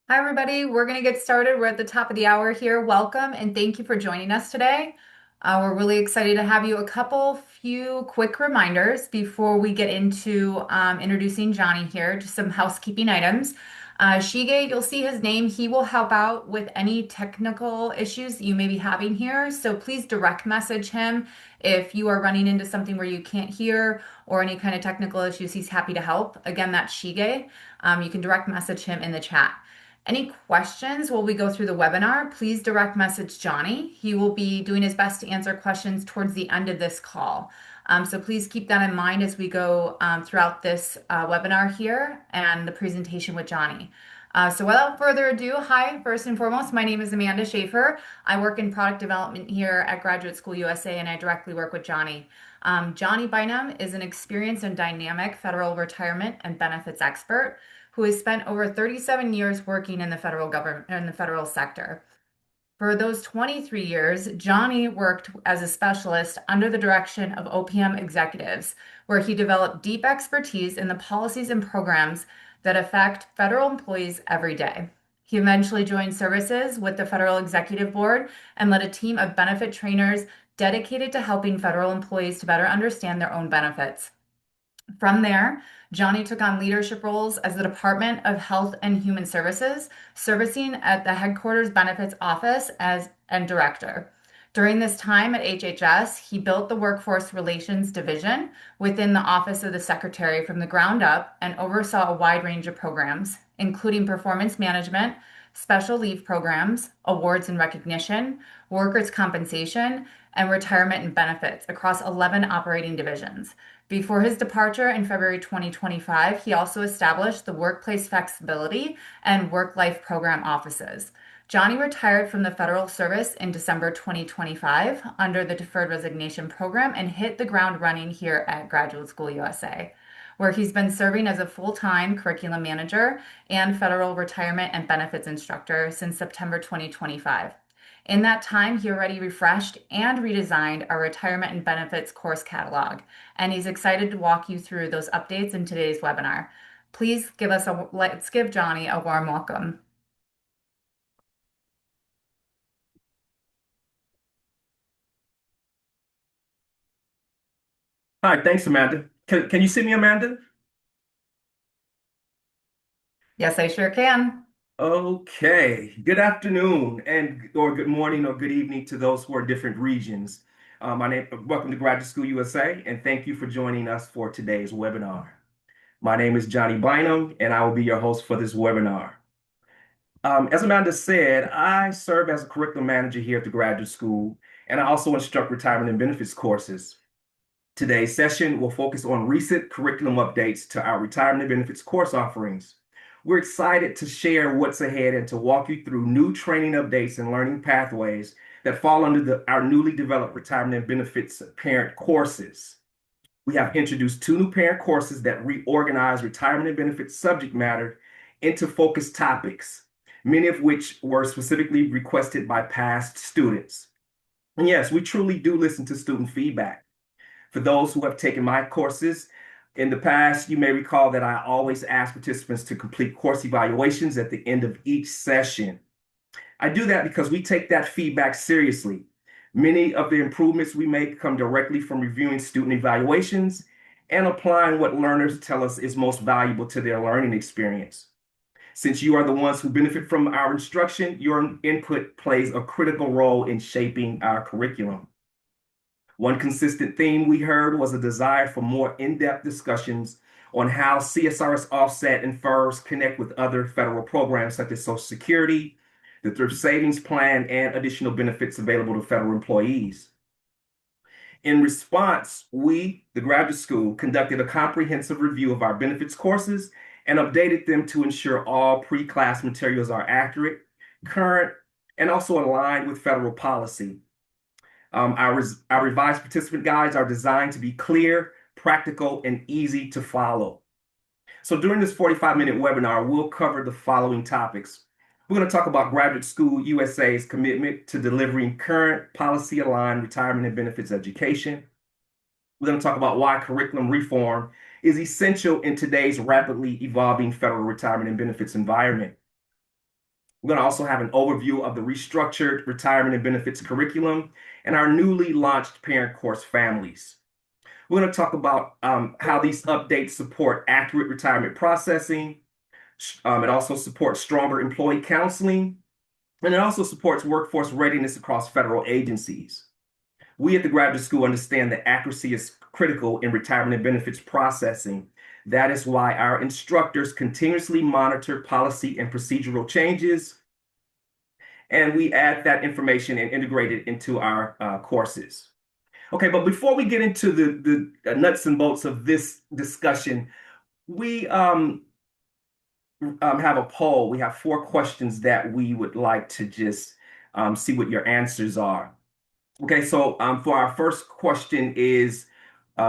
Hi, everybody. We're going to get started. We're at the top of the hour here. Welcome and thank you for joining us today. We're really excited to have you. Few quick reminders before we get into introducing Johnny here. Just some housekeeping items. Shige, you'll see his name. He will help out with any technical issues that you may be having here. So please direct message him if you are running into something where you can't hear or any kind of technical issues. He's happy to help. Again, that's Shige. You can direct message him in the chat. Any questions while we go through the webinar, please direct message Johnny. He will be doing his best to answer questions towards the end of this call. So please keep that in mind as we go throughout this webinar here and the presentation with Johnny. So without further ado, hi, first and foremost, my name is Amanda Schaefer. I work in product development here at Graduate School USA, and I directly work with Johnny. Johnny Bynum is an experienced and dynamic federal retirement and benefits expert who has spent over 37 years working in the federal government in the federal sector. For those 23 years, Johnny worked as a specialist under the direction of OPM executives, where he developed deep expertise in the policies and programs that affect federal employees every day. He eventually joined services with the Federal Executive Board and led a team of benefit trainers dedicated to helping federal employees to better understand their own benefits. From there, Johnny took on leadership roles as the Department of Health and Human Services, servicing at the headquarters benefits office as and director. During this time at HHS, he built the Workforce Relations Division within the Office of the Secretary from the ground up and oversaw a wide range of programs, including performance management, special leave programs, awards and recognition, workers' compensation, and retirement and benefits across 11 operating divisions. Before his departure in February 2025, he also established the Workplace Flexibility and Work-Life Program offices. Johnny retired from the federal service in December 2025 under the Deferred Resignation Program and hit the ground running here at Graduate School USA, where he's been serving as a full-time curriculum manager and federal retirement and benefits instructor since September 2025. In that time, he already refreshed and redesigned our retirement and benefits course catalog, and he's excited to walk you through those updates in today's webinar. Let's give Johnny a warm welcome. Hi, thanks, Amanda. Can you see me, Amanda? Yes, I sure can. Okay. Good afternoon, and or good morning or good evening to those who are different regions. Welcome to Graduate School USA, and thank you for joining us for today's webinar. My name is Johnny Bynum, and I will be your host for this webinar. As Amanda said, I serve as a curriculum manager here at the graduate school, and I also instruct retirement and benefits courses. Today's session will focus on recent curriculum updates to our retirement and benefits course offerings. We're excited to share what's ahead and to walk you through new training updates and learning pathways that fall under our newly developed retirement and benefits parent courses. We have introduced two new parent courses that reorganize retirement and benefits subject matter into focused topics, many of which were specifically requested by past students. And yes, we truly do listen to student feedback. For those who have taken my courses in the past, you may recall that I always ask participants to complete course evaluations at the end of each session. I do that because we take that feedback seriously. Many of the improvements we make come directly from reviewing student evaluations and applying what learners tell us is most valuable to their learning experience. Since you are the ones who benefit from our instruction, your input plays a critical role in shaping our curriculum. One consistent theme we heard was a desire for more in-depth discussions on how CSRS offset and FERS connect with other federal programs such as Social Security, the Thrift Savings Plan, and additional benefits available to federal employees. In response, we, the graduate school, conducted a comprehensive review of our benefits courses and updated them to ensure all pre-class materials are accurate, current, and also aligned with federal policy. Our revised participant guides are designed to be clear, practical, and easy to follow. So during this 45-minute webinar, we'll cover the following topics. We're going to talk about Graduate School USA's commitment to delivering current policy-aligned retirement and benefits education. We're going to talk about why curriculum reform is essential in today's rapidly evolving federal retirement and benefits environment. We're going to also have an overview of the restructured retirement and benefits curriculum and our newly launched parent course families. We're going to talk about how these updates support accurate retirement processing. It also supports stronger employee counseling, and it also supports workforce readiness across federal agencies. We at the Graduate School understand that accuracy is critical in retirement and benefits processing. That is why our instructors continuously monitor policy and procedural changes, and we add that information and integrate it into our courses. Okay, but before we get into the nuts and bolts of this discussion, we have a poll. We have 4 questions that we would like to just see what your answers are. Okay, so for our first question is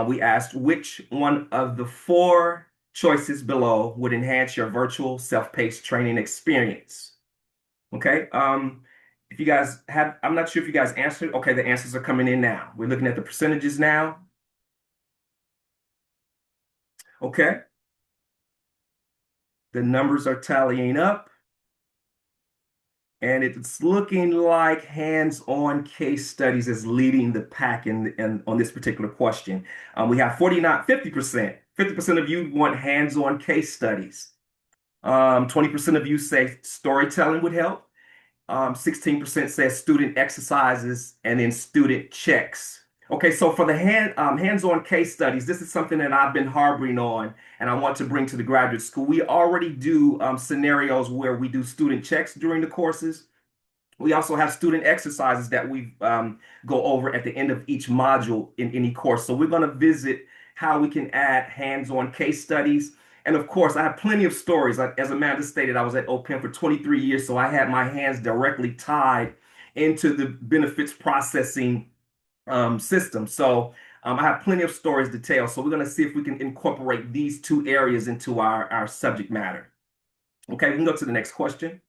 we asked which one of the 4 choices below would enhance your virtual self-paced training experience. Okay, if you guys have, I'm not sure if you guys answered. Okay, the answers are coming in now. We're looking at the percentages now. Okay, the numbers are tallying up. And it's looking like hands-on case studies is leading the pack on this particular question. We have 49, 50%. 50% of you want hands-on case studies. 20% of you say storytelling would help. 16% says student exercises and then student checks. Okay, so for the hands-on case studies, this is something that I've been harboring on and I want to bring to the graduate school. We already do scenarios where we do student checks during the courses. We also have student exercises that we go over at the end of each module in any course. So we're going to visit how we can add hands-on case studies. And of course, I have plenty of stories. Like, as Amanda stated, I was at OPM for 23 years, so I had my hands directly tied into the benefits processing system. So I have plenty of stories to tell. So we're going to see if we can incorporate these 2 areas into our subject matter. Okay, we can go to the next question.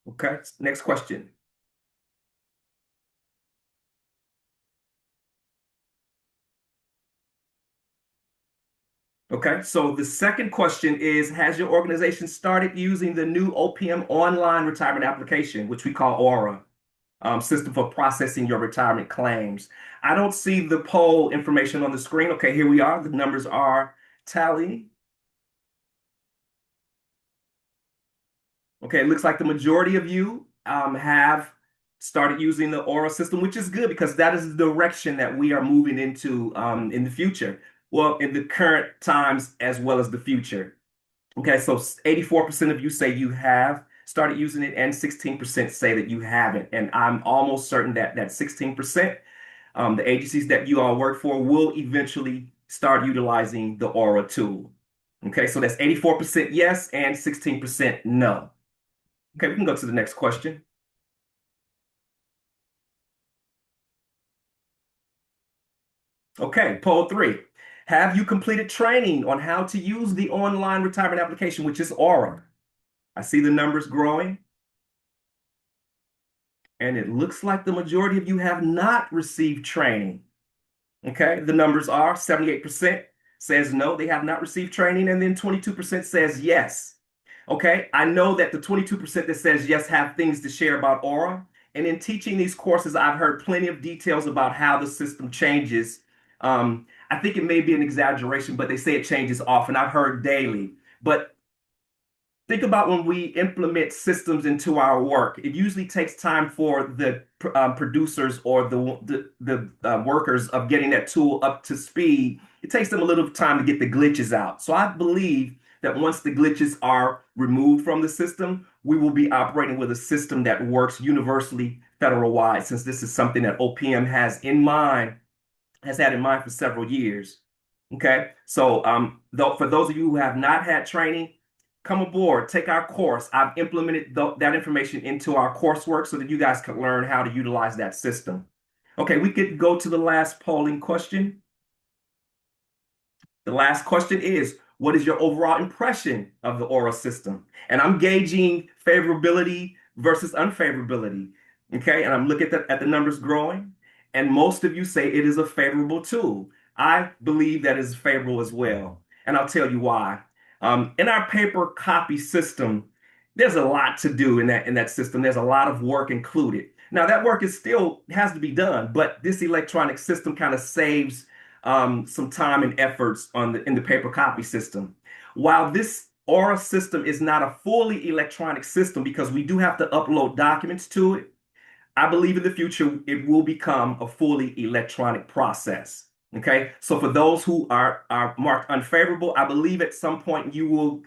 Okay, next question. Okay, so the second question is, has your organization started using the new OPM online retirement application, which we call Aura, system for processing your retirement claims? I don't see the poll information on the screen. Okay, here we are. The numbers are tallying. Okay, it looks like the majority of you have started using the Aura system, which is good because that is the direction that we are moving into in the future. Well, in the current times as well as the future. Okay, so 84% of you say you have started using it, and 16% say that you haven't. And I'm almost certain that that 16%, the agencies that you all work for, will eventually start utilizing the Aura tool. Okay, so that's 84% yes and 16% no. Okay, we can go to the next question. Okay, poll 3. Have you completed training on how to use the online retirement application, which is Aura? I see the numbers growing. And it looks like the majority of you have not received training. Okay, the numbers are 78% says no, they have not received training, and then 22% says yes. Okay, I know that the 22% that says yes have things to share about Aura. And in teaching these courses, I've heard plenty of details about how the system changes. I think it may be an exaggeration, but they say it changes often. I've heard daily. But think about when we implement systems into our work. It usually takes time for the producers or the workers of getting that tool up to speed. It takes them a little time to get the glitches out. So I believe that once the glitches are removed from the system, we will be operating with a system that works universally federal wide, since this is something that OPM has had in mind for several years. Okay, so for those of you who have not had training, come aboard, take our course. I've implemented that information into our coursework so that you guys can learn how to utilize that system. Okay, we could go to the last polling question. The last question is, what is your overall impression of the Aura system? And I'm gauging favorability versus unfavorability. Okay, and I'm looking at the numbers growing, and most of you say it is a favorable tool. I believe that is favorable as well, and I'll tell you why. In our paper copy system, there's a lot to do in that system. There's a lot of work included. Now that work is still has to be done, but this electronic system kind of saves some time and efforts in the paper copy system. While this Aura system is not a fully electronic system because we do have to upload documents to it, I believe in the future it will become a fully electronic process. Okay, so for those who are marked unfavorable, I believe at some point you will,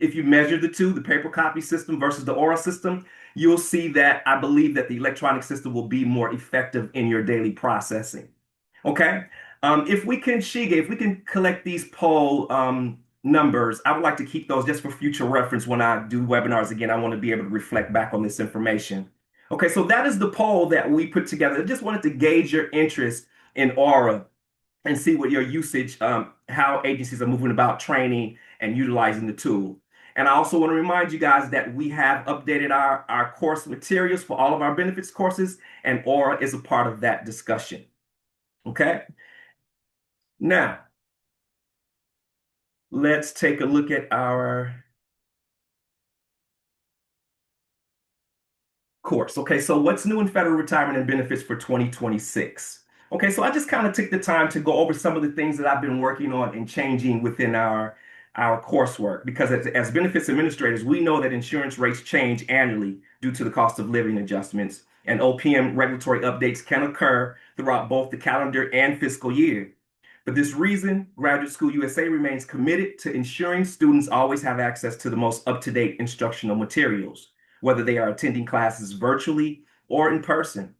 if you measure the two, the paper copy system versus the Aura system, you'll see that I believe that the electronic system will be more effective in your daily processing. Okay. If we can, Shige, if we can collect these poll numbers, I would like to keep those just for future reference when I do webinars again. I want to be able to reflect back on this information. Okay, so that is the poll that we put together. I just wanted to gauge your interest in Aura and see what your usage, how agencies are moving about training and utilizing the tool. And I also want to remind you guys that we have updated our course materials for all of our benefits courses, and Aura is a part of that discussion. Okay. Now, let's take a look at our course. Okay, so what's new in federal retirement and benefits for 2026? Okay, so I just kind of took the time to go over some of the things that I've been working on and changing within our coursework because as benefits administrators, we know that insurance rates change annually due to the cost of living adjustments, and OPM regulatory updates can occur throughout both the calendar and fiscal year. For this reason, Graduate School USA remains committed to ensuring students always have access to the most up-to-date instructional materials, whether they are attending classes virtually or in person.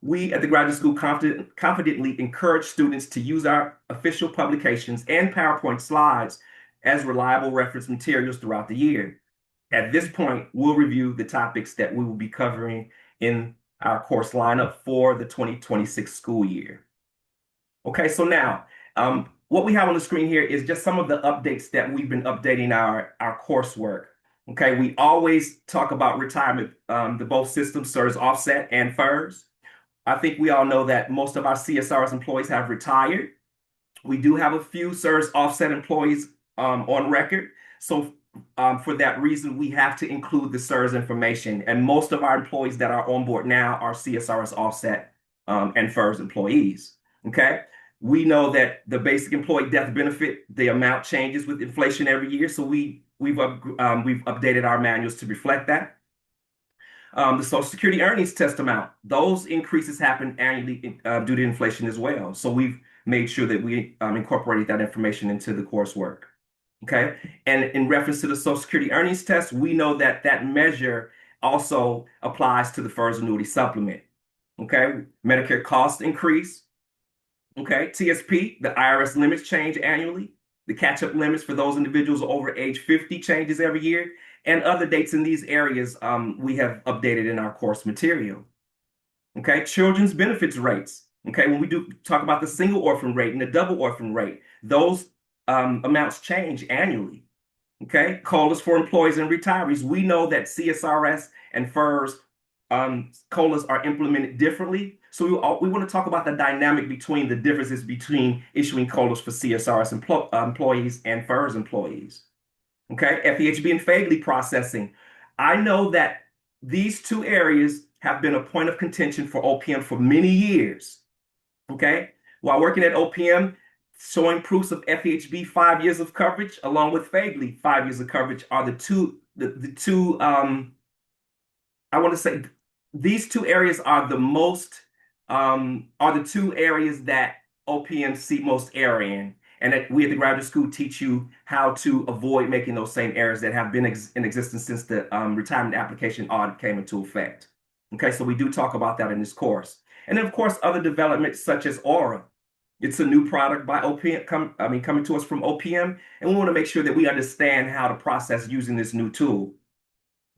We at the Graduate School confidently encourage students to use our official publications and PowerPoint slides as reliable reference materials throughout the year. At this point, we'll review the topics that we will be covering in our course lineup for the 2026 school year. Okay, so now what we have on the screen here is just some of the updates that we've been updating our coursework. Okay, we always talk about retirement, the both systems, CSRS offset and FERS. I think we all know that most of our CSRS employees have retired. We do have a few CSRS offset employees on record. So for that reason, we have to include the CSRS information. And most of our employees that are on board now are CSRS offset and FERS employees. Okay. We know that the basic employee death benefit, the amount changes with inflation every year. So we've updated our manuals to reflect that. The Social Security earnings test amount, those increases happen annually due to inflation as well. So we've made sure that we incorporated that information into the coursework. Okay. And in reference to the Social Security earnings test, we know that that measure also applies to the FERS annuity supplement. Okay. Medicare cost increase. Okay, TSP, the IRS limits change annually. The catch-up limits for those individuals over age 50 changes every year. And other dates in these areas we have updated in our course material. Okay, children's benefits rates. Okay, when we do talk about the single orphan rate and the double orphan rate, those amounts change annually. Okay, COLAs for employees and retirees. We know that CSRS and FERS COLAs are implemented differently. So we want to talk about the dynamic between the differences between issuing COLAs for CSRS employees and FERS employees. Okay, FEHB and FAGLI processing. I know that these two areas have been a point of contention for OPM for many years. Okay, while working at OPM, showing proofs of FEHB 5 years of coverage along with FAGLI 5 years of coverage are the two I want to say these two areas are the two areas that OPM see most error in, and that we at the graduate school teach you how to avoid making those same errors that have been in existence since the retirement application audit came into effect. Okay, so we do talk about that in this course. And then, of course, other developments such as Aura. It's a new product by OPM, coming to us from OPM, and we want to make sure that we understand how to process using this new tool.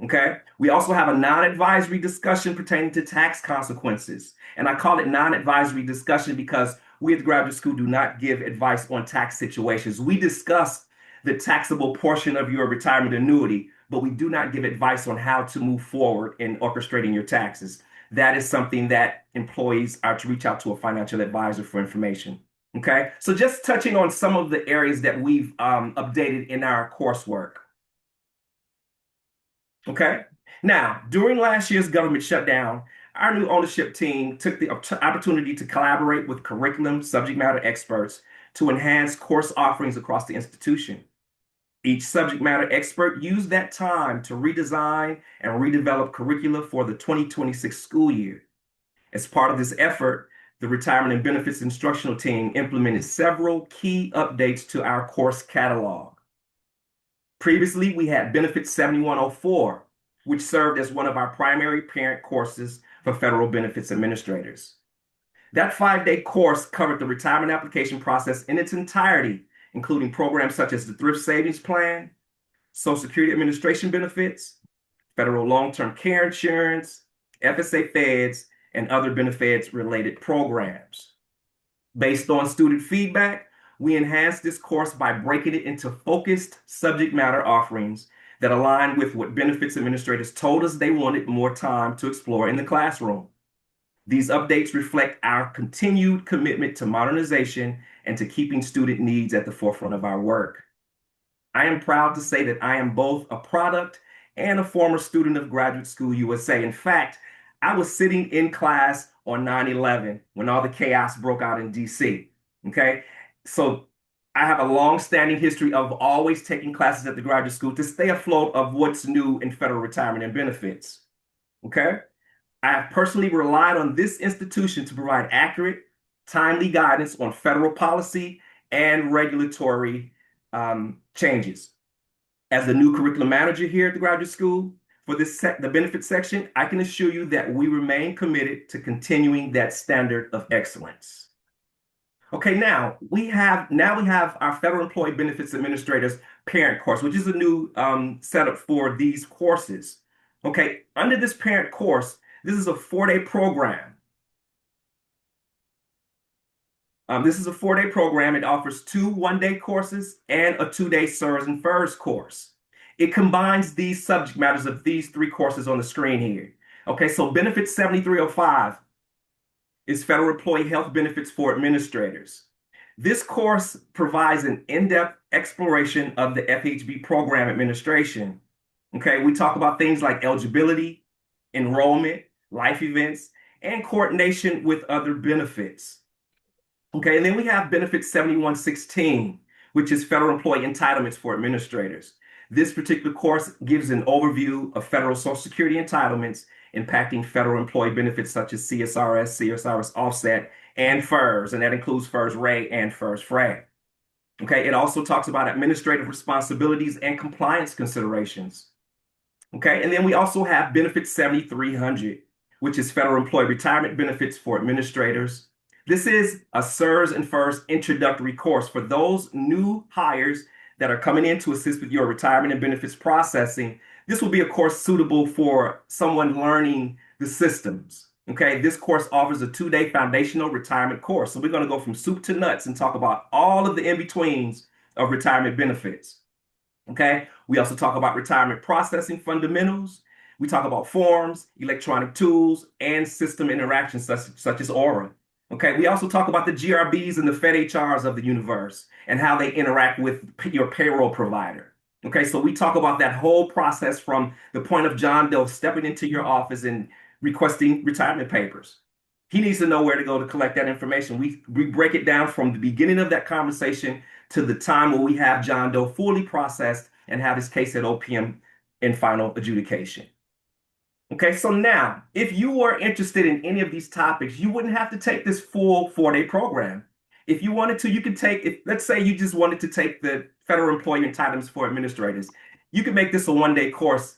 Okay. We also have a non-advisory discussion pertaining to tax consequences. And I call it non-advisory discussion because we at the graduate school do not give advice on tax situations. We discuss the taxable portion of your retirement annuity, but we do not give advice on how to move forward in orchestrating your taxes. That is something that employees are to reach out to a financial advisor for information. Okay, so just touching on some of the areas that we've updated in our coursework. Okay, now during last year's government shutdown, our new ownership team took the opportunity to collaborate with curriculum subject matter experts to enhance course offerings across the institution. Each subject matter expert used that time to redesign and redevelop curricula for the 2026 school year. As part of this effort, the Retirement and Benefits instructional team implemented several key updates to our course catalog. Previously, we had Benefits 7104, which served as one of our primary parent courses for federal benefits administrators. That 5-day course covered the retirement application process in its entirety, including programs such as the Thrift Savings Plan, Social Security Administration benefits, federal long-term care insurance, FSA Feds, and other benefits-related programs. Based on student feedback, we enhanced this course by breaking it into focused subject matter offerings that align with what benefits administrators told us they wanted more time to explore in the classroom. These updates reflect our continued commitment to modernization and to keeping student needs at the forefront of our work. I am proud to say that I am both a product and a former student of Graduate School USA. In fact, I was sitting in class on 9/11 when all the chaos broke out in DC. Okay, so I have a long-standing history of always taking classes at the graduate school to stay afloat of what's new in federal retirement and benefits. Okay, I have personally relied on this institution to provide accurate, timely guidance on federal policy and regulatory changes. As the new curriculum manager here at the graduate school, for the benefits section, I can assure you that we remain committed to continuing that standard of excellence. Okay, now we have our Federal Employee Benefits Administrators parent course, which is a new setup for these courses. Okay, under this parent course, this is a 4-day program. This is a 4-day program. It offers 2 one-day courses and a 2-day SERS and FERS course. It combines these subject matters of these 3 courses on the screen here. Okay, so Benefits 7305 is Federal Employee Health Benefits for Administrators. This course provides an in-depth exploration of the FHB program administration. Okay, we talk about things like eligibility, enrollment, life events, and coordination with other benefits. Okay, and then we have Benefits 7116, which is Federal Employee Entitlements for Administrators. This particular course gives an overview of federal Social Security entitlements impacting federal employee benefits such as CSRS, CSRS offset, and FERS, and that includes FERS RE and FERS FRE. Okay, it also talks about administrative responsibilities and compliance considerations. Okay, and then we also have Benefits 7300, which is Federal Employee Retirement Benefits for Administrators. This is a SERS and FERS introductory course for those new hires that are coming in to assist with your retirement and benefits processing. This will be a course suitable for someone learning the systems. Okay, this course offers a 2-day foundational retirement course. So we're going to go from soup to nuts and talk about all of the in-betweens of retirement benefits. Okay, we also talk about retirement processing fundamentals. We talk about forms, electronic tools, and system interactions such as Aura. Okay, we also talk about the GRBs and the FedHRs of the universe and how they interact with your payroll provider. Okay, so we talk about that whole process from the point of John Doe stepping into your office and requesting retirement papers. He needs to know where to go to collect that information. We break it down from the beginning of that conversation to the time where we have John Doe fully processed and have his case at OPM in final adjudication. Okay, so now, if you were interested in any of these topics, you wouldn't have to take this full 4-day program. If you wanted to, you could take, let's say you just wanted to take the Federal Employee Entitlements for Administrators. You could make this a 1-day course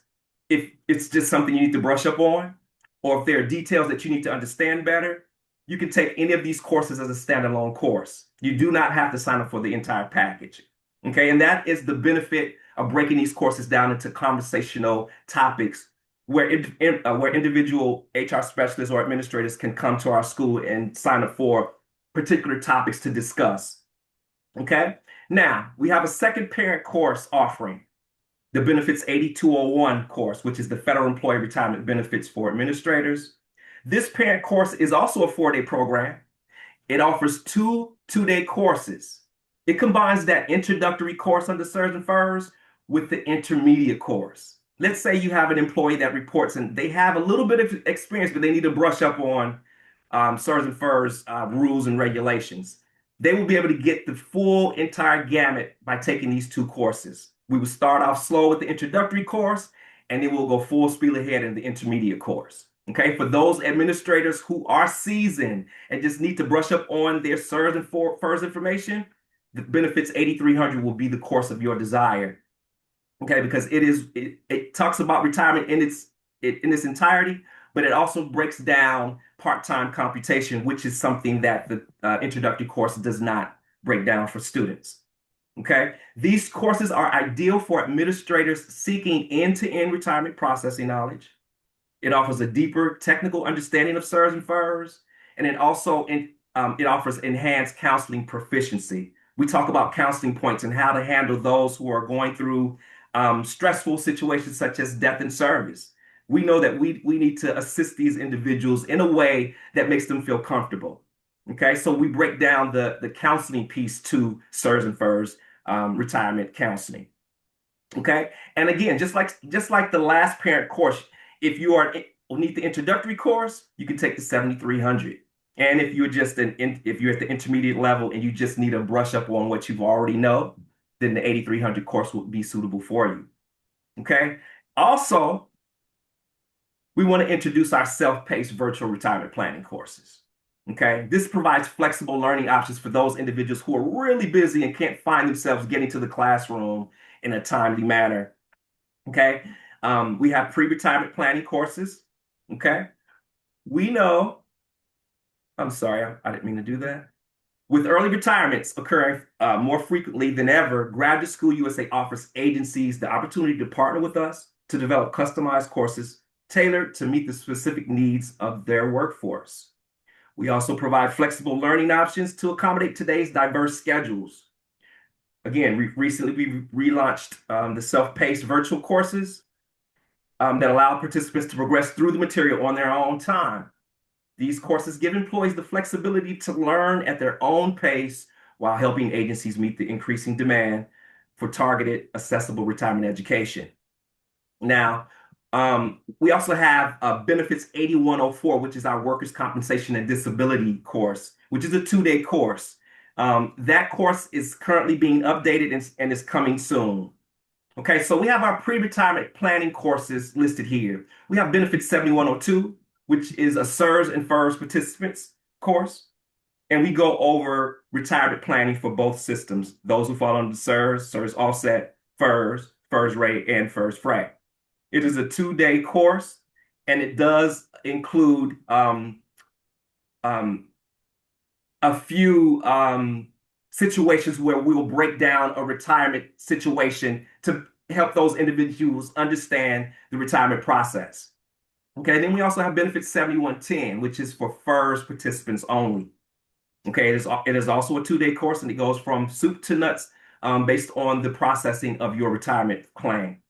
if it's just something you need to brush up on, or if there are details that you need to understand better. You can take any of these courses as a standalone course. You do not have to sign up for the entire package. Okay, and that is the benefit of breaking these courses down into conversational topics where individual HR specialists or administrators can come to our school and sign up for particular topics to discuss. Okay, now we have a second parent course offering the Benefits 8201 course, which is the Federal Employee Retirement Benefits for Administrators. This parent course is also a 4-day program. It offers two-day courses. It combines that introductory course under SERS and FERS with the intermediate course. Let's say you have an employee that reports and they have a little bit of experience, but they need to brush up on SERS and FERS rules and regulations. They will be able to get the full entire gamut by taking these two courses. We will start off slow with the introductory course, and then we'll go full speed ahead in the intermediate course. Okay, for those administrators who are seasoned and just need to brush up on their SERS and FERS information, the Benefits 8300 will be the course of your desire. Okay, because it talks about retirement in its entirety, but it also breaks down part-time computation, which is something that the introductory course does not break down for students. Okay, these courses are ideal for administrators seeking end-to-end retirement processing knowledge. It offers a deeper technical understanding of SERS and FERS, and it also it offers enhanced counseling proficiency. We talk about counseling points and how to handle those who are going through stressful situations such as death in service. We know that we need to assist these individuals in a way that makes them feel comfortable. Okay, so we break down the counseling piece to SERS and FERS retirement counseling. Okay, and again, just like the last parent course, if you need the introductory course, you can take the 7300. And if you're if you're at the intermediate level and you just need a brush up on what you already know, then the 8300 course would be suitable for you. Okay. Also, we want to introduce our self-paced virtual retirement planning courses. Okay. This provides flexible learning options for those individuals who are really busy and can't find themselves getting to the classroom in a timely manner. Okay. We have pre-retirement planning courses. Okay. We know, I'm sorry, I didn't mean to do that. With early retirements occurring more frequently than ever, Graduate School USA offers agencies the opportunity to partner with us to develop customized courses tailored to meet the specific needs of their workforce. We also provide flexible learning options to accommodate today's diverse schedules. Again, recently we relaunched the self-paced virtual courses that allow participants to progress through the material on their own time. These courses give employees the flexibility to learn at their own pace while helping agencies meet the increasing demand for targeted, accessible retirement education. Now, we also have Benefits 8104, which is our workers' compensation and disability course, which is a 2-day course. That course is currently being updated and is coming soon. Okay, so we have our pre-retirement planning courses listed here. We have Benefits 7102, which is a SERS and FERS participants course. And we go over retirement planning for both systems, those who fall under SERS, SERS Offset, FERS, FERS Rate, and FERS FRAC. It is a 2-day course, and it does include a few situations where we will break down a retirement situation to help those individuals understand the retirement process. Okay, then we also have Benefits 7110, which is for FERS participants only. Okay, it is also a 2-day course, and it goes from soup to nuts based on the processing of your retirement claim.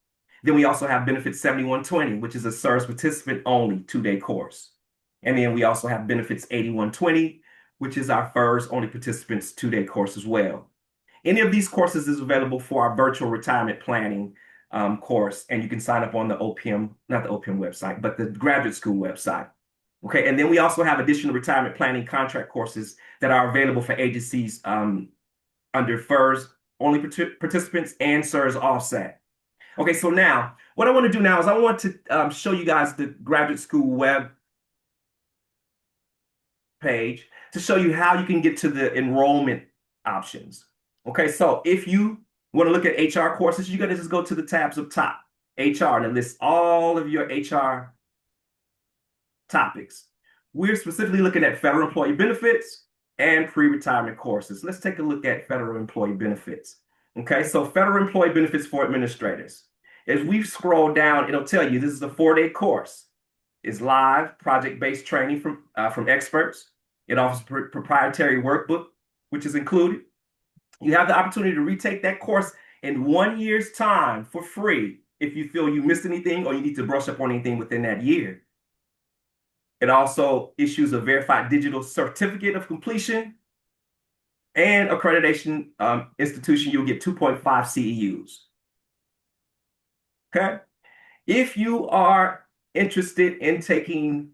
Then we also have Benefits 7120, which is a SERS participant only 2-day course. And then we also have Benefits 8120, which is our FERS only participants 2-day course as well. Any of these courses is available for our virtual retirement planning course, and you can sign up on the OPM, not the OPM website, but the graduate school website. Okay, and then we also have additional retirement planning contract courses that are available for agencies under FERS only participants and SERS Offset. Okay, so now what I want to do now is I want to show you guys the graduate school web page to show you how you can get to the enrollment options. Okay, so if you want to look at HR courses, you're going to just go to the tabs up top, HR, and it lists all of your HR topics. We're specifically looking at federal employee benefits and pre-retirement courses. Let's take a look at federal employee benefits. Okay, so federal employee benefits for administrators. As we scroll down, it'll tell you this is a 4-day course. It's live, project-based training from experts. It offers proprietary workbook, which is included. You have the opportunity to retake that course in 1 year's time for free if you feel you missed anything or you need to brush up on anything within that year. It also issues a verified digital certificate of completion and accreditation institution. You'll get 2.5 CEUs. Okay. If you are interested in taking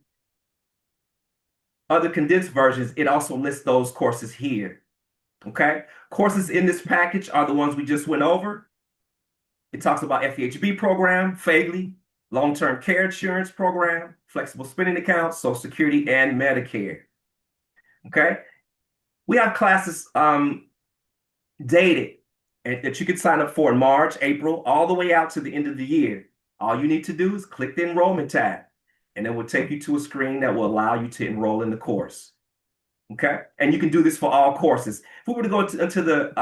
other condensed versions, it also lists those courses here. Okay. Courses in this package are the ones we just went over. It talks about FEHB program, FAGLI, long-term care insurance program, flexible spending accounts, Social Security, and Medicare. Okay. We have classes dated that you can sign up for in March, April, all the way out to the end of the year. All you need to do is click the enrollment tab, and it will take you to a screen that will allow you to enroll in the course. Okay. And you can do this for all courses. If we were to go into the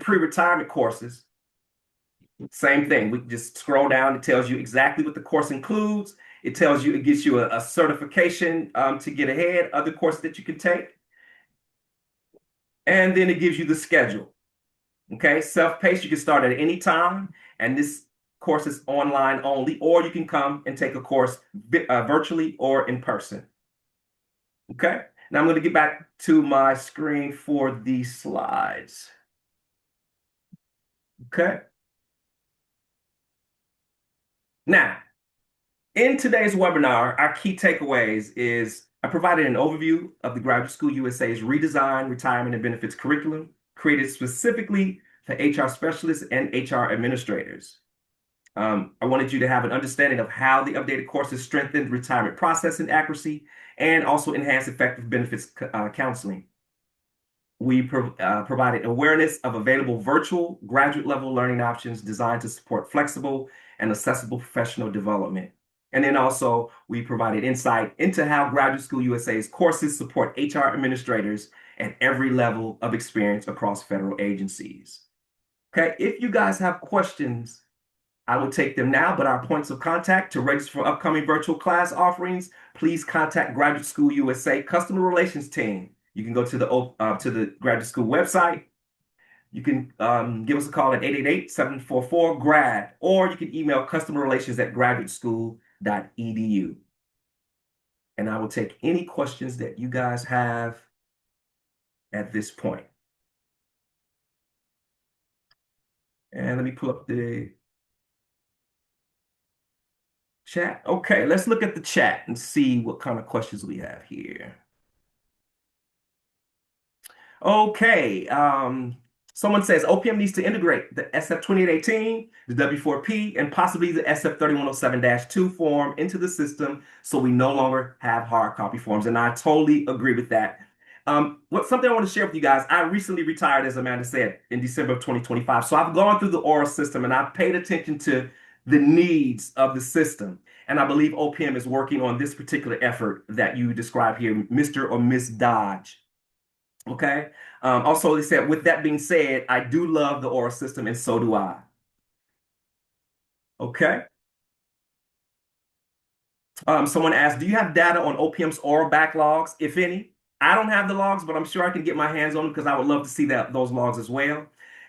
pre-retirement courses, same thing. We just scroll down. It tells you exactly what the course includes. It tells you, it gives you a certification to get ahead, other courses that you can take. And then it gives you the schedule. Okay, self-paced, you can start at any time. And this course is online only, or you can come and take a course virtually or in person. Okay, now I'm going to get back to my screen for these slides. Okay. Now, in today's webinar, our key takeaways is I provided an overview of the Graduate School USA's redesigned retirement and benefits curriculum, created specifically for HR specialists and HR administrators. I wanted you to have an understanding of how the updated courses strengthened retirement processing accuracy and also enhanced effective benefits counseling. We provided awareness of available virtual graduate level learning options designed to support flexible and accessible professional development. And then also we provided insight into how Graduate School USA's courses support HR administrators at every level of experience across federal agencies. Okay, if you guys have questions, I will take them now, but our points of contact to register for upcoming virtual class offerings, please contact Graduate School USA Customer Relations Team. You can go to the Graduate School website. You can give us a call at 888-744-GRAD, or you can email customerrelations@graduateschool.edu. And I will take any questions that you guys have at this point. And let me pull up the chat. Okay, let's look at the chat and see what kind of questions we have here. Okay, someone says OPM needs to integrate the SF2818, the W4P, and possibly the SF3107-2 form into the system so we no longer have hard copy forms. And I totally agree with that. Something I want to share with you guys. I recently retired, as Amanda said, in December of 2025. So I've gone through the ORA system and I've paid attention to the needs of the system. And I believe OPM is working on this particular effort that you describe here, Mr. or Miss Dodge. Okay. Also, they said, with that being said, I do love the ORA system, and so do I. Okay. Someone asked, do you have data on OPM's ORA backlogs, if any? I don't have the logs, but I'm sure I can get my hands on them because I would love to see those logs as well.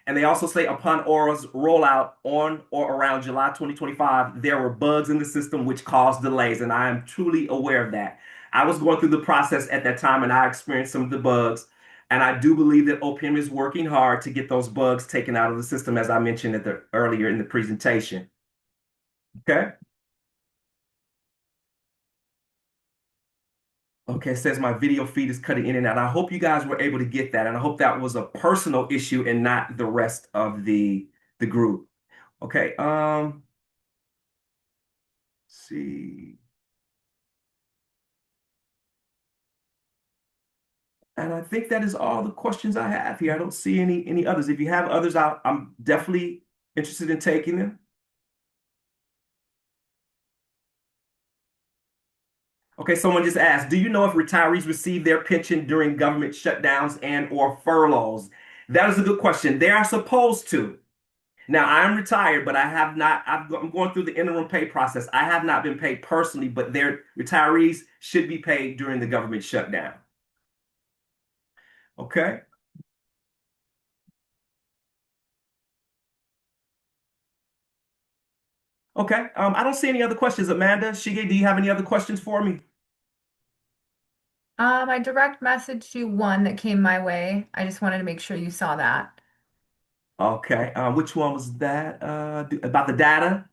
And they also say upon ORA's rollout on or around July 2025, there were bugs in the system which caused delays, and I am truly aware of that. I was going through the process at that time, and I experienced some of the bugs. And I do believe that OPM is working hard to get those bugs taken out of the system, as I mentioned earlier in the presentation. Okay. Okay, it says my video feed is cutting in and out. I hope you guys were able to get that, and I hope that was a personal issue and not the rest of the group. Okay, let's see. And I think that is all the questions I have here. I don't see any others. If you have others, I'm definitely interested in taking them. Okay, someone just asked, do you know if retirees receive their pension during government shutdowns and or furloughs? That is a good question. They are supposed to. Now, I'm retired, but I have not, I'm going through the interim pay process. I have not been paid personally, but their retirees should be paid during the government shutdown. Okay. Okay. I don't see any other questions. Amanda, Shige, do you have any other questions for me? I direct messaged you one that came my way. I just wanted to make sure you saw that. Okay. Which one was that? About the data?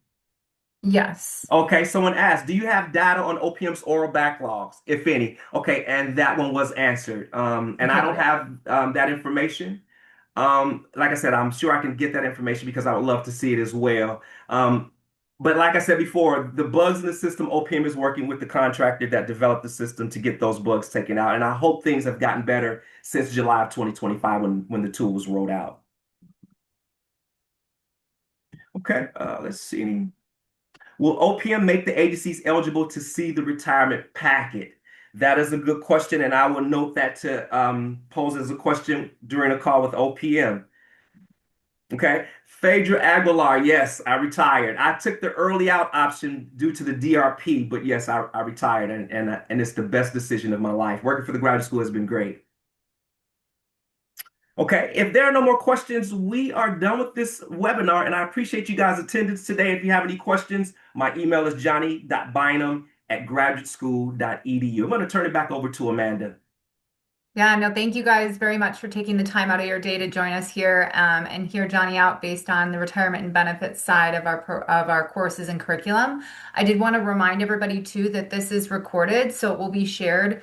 Yes. Okay, someone asked, do you have data on OPM's oral backlogs, if any? Okay, and that one was answered. And I Okay, don't great. have that information. Like I said, I'm sure I can get that information because I would love to see it as well. But like I said before, the bugs in the system, OPM is working with the contractor that developed the system to get those bugs taken out. And I hope things have gotten better since July of 2025 when the tool was rolled out. Okay, let's see. Will OPM make the agencies eligible to see the retirement packet? That is a good question, and I will note that to pose as a question during a call with OPM. Okay. Phaedra Aguilar, yes, I retired. I took the early out option due to the DRP, but yes, I retired, and it's the best decision of my life. Working for the graduate school has been great. Okay, if there are no more questions, we are done with this webinar, and I appreciate you guys' attendance today. If you have any questions, my email is johnny.bynum@graduateschool.edu. I'm going to turn it back over to Amanda. Yeah, no, thank you guys very much for taking the time out of your day to join us here and hear Johnny out based on the retirement and benefits side of our courses and curriculum. I did want to remind everybody too that this is recorded, so it will be shared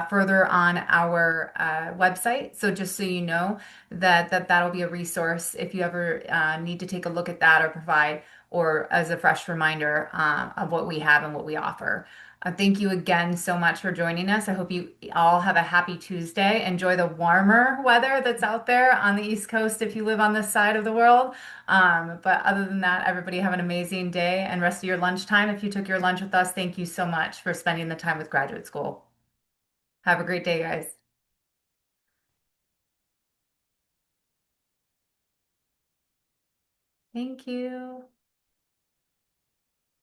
further on our website. So just so you know that'll be a resource if you ever need to take a look at that or provide or as a fresh reminder of what we have and what we offer. Thank you again so much for joining us. I hope you all have a happy Tuesday. Enjoy the warmer weather that's out there on the East Coast if you live on this side of the world. But other than that, everybody have an amazing day and rest of your lunchtime. If you took your lunch with us, thank you so much for spending the time with graduate school. Have a great day, guys. Thank you.